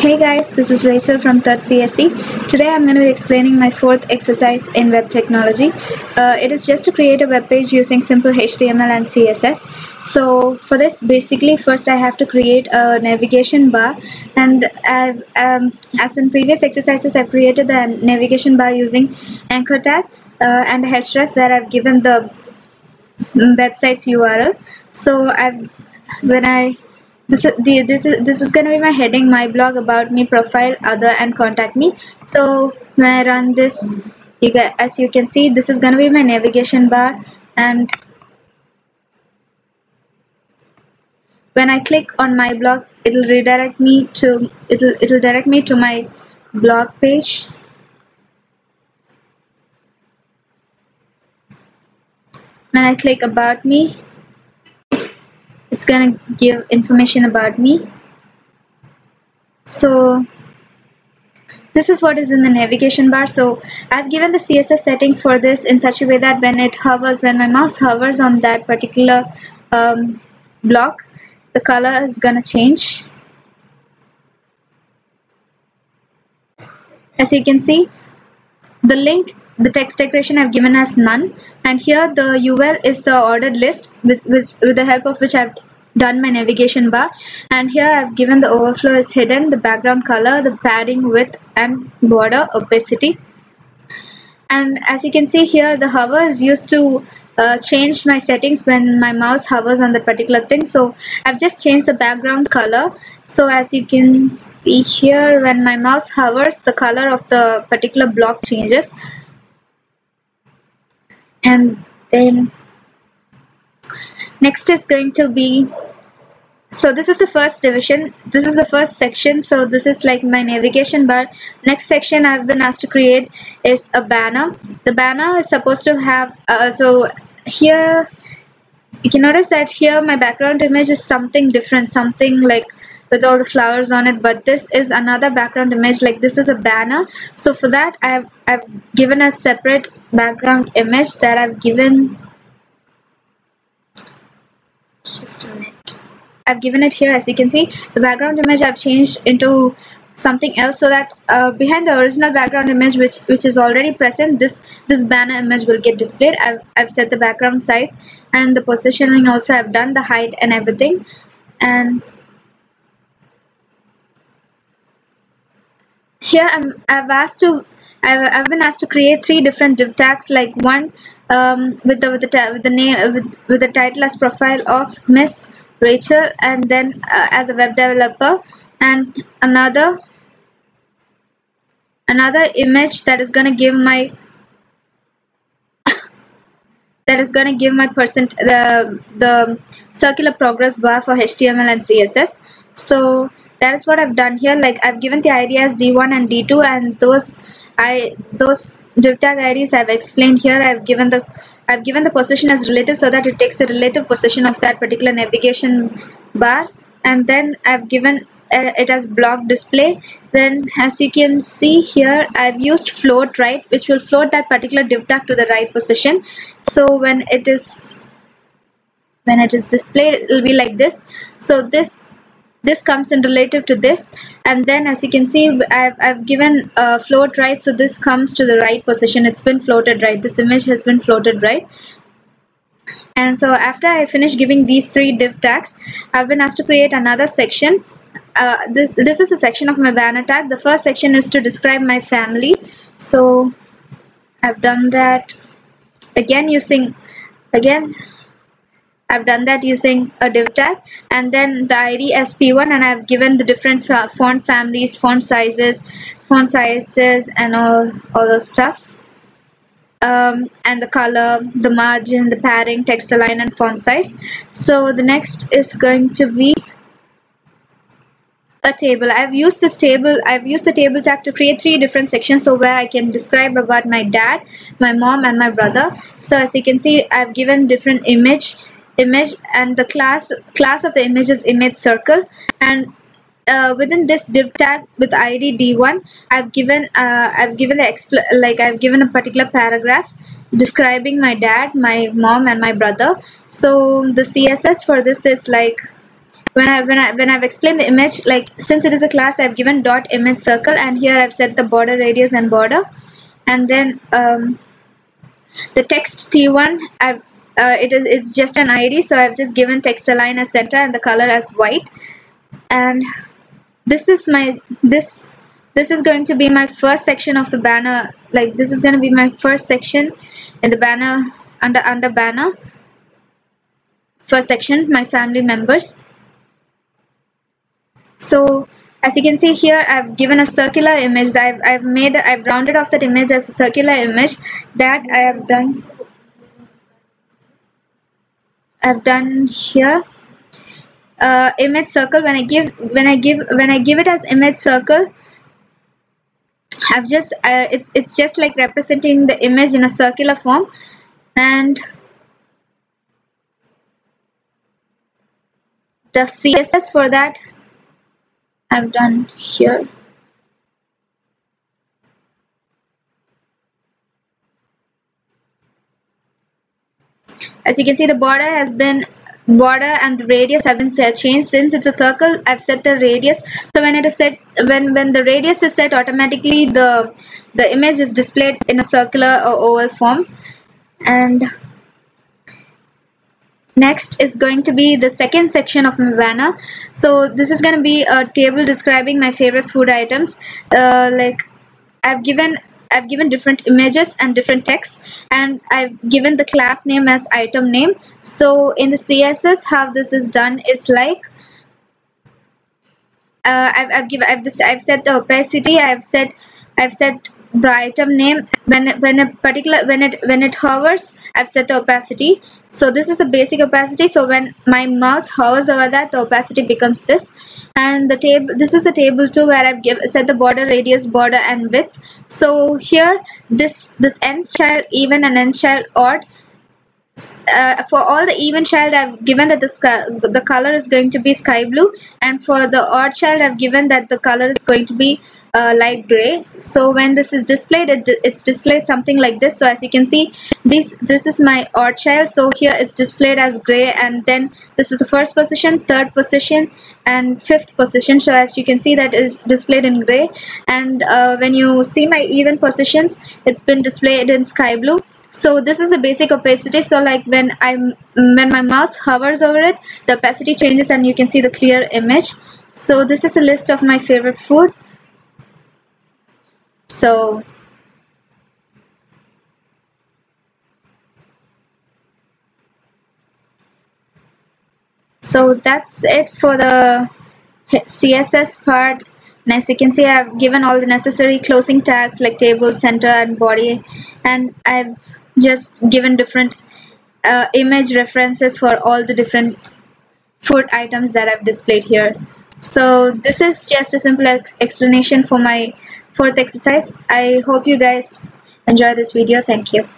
Hey guys, this is Rachel from 3rd CSE. Today I'm going to be explaining my 4th exercise in web technology. It is just to create a web page using simple HTML and CSS. So for this, basically first I have to create a navigation bar, and as in previous exercises I've created the navigation bar using anchor tag and a href where I've given the website's URL. So this is going to be my heading: my blog, about me, profile, other, and contact me. So when I run this, as you can see, this is going to be my navigation bar, and when I click on my blog, it'll direct me to my blog page. When I click about me, it's gonna give information about me. So this is what is in the navigation bar. So I've given the CSS setting for this in such a way that when my mouse hovers on that particular block, the color is gonna change. As you can see, the text decoration I've given as none, and here the UL is the ordered list with the help of which I've done my navigation bar, and here I've given the overflow is hidden, the background color, the padding, width, and border opacity. And as you can see here, the hover is used to change my settings when my mouse hovers on that particular thing. So I've just changed the background color. So as you can see here, when my mouse hovers, the color of the particular block changes. And then next is going to be, so this is the first division, this is the first section. So this is like my navigation bar. Next section I've been asked to create is a banner. The banner is supposed to have so here you can notice that here my background image is something different, something like with all the flowers on it, but this is another background image, like this is a banner. So for that I've given a separate background image that I've given, just a minute, I've given it here. As you can see, the background image I've changed into something else, so that behind the original background image which is already present, this banner image will get displayed. I've set the background size and the positioning also. I've done the height and everything. And here I've been asked to create 3 different div tags, like one with the title as profile of Miss Rachel, and then as a web developer, and another image that is going to give my the circular progress bar for HTML and CSS. So that is what I've done here. Like I've given the ID as D1 and D2, and those div tag IDs I've explained here. I've given the position as relative, so that it takes the relative position of that particular navigation bar, and then I've given it as block display. Then as you can see here, I've used float right, which will float that particular div tag to the right position. So when it is displayed, it will be like this. So this comes in relative to this, and then as you can see, I've given float right, so this comes to the right position. It's been floated right. This image has been floated right. And so after I finish giving these 3 div tags, I've been asked to create another section. This is a section of my banner tag. The first section is to describe my family. So I've done that I've done that using a div tag, and then the ID as P1, and I've given the different font families, font sizes, and all those stuffs, and the color, the margin, the padding, text align, and font size. So the next is going to be a table. I've used the table tag to create 3 different sections, so where I can describe about my dad, my mom, and my brother. So as you can see, I've given different image, and the class of the image is image circle, and within this div tag with ID D1, I've given a particular paragraph describing my dad, my mom, and my brother. So the CSS for this is like when I've explained the image, like since it is a class, I've given dot image circle, and here I've set the border radius and border, and then the text T1 it's just an ID, so I've just given text align as center and the color as white. And this is this is going to be my first section of the banner. Like this is going to be my first section in the banner, under banner, first section, my family members. So as you can see here, I've given a circular image that I've rounded off that image as a circular image that I've done here. Image circle, when I give it as image circle, I've just it's just like representing the image in a circular form. And the CSS for that I've done here. As you can see, the border and the radius have been changed. Since it's a circle, I've set the radius. So when it is set, when the radius is set, automatically the image is displayed in a circular or oval form. And next is going to be the second section of my banner. So this is going to be a table describing my favorite food items. Like I've given different images and different texts, and I've given the class name as item name. So in the CSS, how this is done is like I've set the opacity. I've set the item name. When it hovers, I've set the opacity. So this is the basic opacity. So when my mouse hovers over that, the opacity becomes this. And the table, this is the table 2, where I've set the border radius, border and width. So here this nth child even and nth child odd. For all the even child, I've given that the color is going to be sky blue, and for the odd child, I've given that the color is going to be light gray. So when this is displayed, it's displayed something like this. So as you can see, this is my odd child. So here it's displayed as gray, and then this is the first position, third position, and fifth position. So as you can see, that is displayed in gray. And when you see my even positions, it's been displayed in sky blue. So this is the basic opacity. So like when my mouse hovers over it, the opacity changes and you can see the clear image. So this is a list of my favorite food. So that's it for the CSS part. And as you can see, I've given all the necessary closing tags like table, center, and body, and I've just given different image references for all the different food items that I've displayed here. So this is just a simple explanation for my fourth exercise. I hope you guys enjoy this video. Thank you.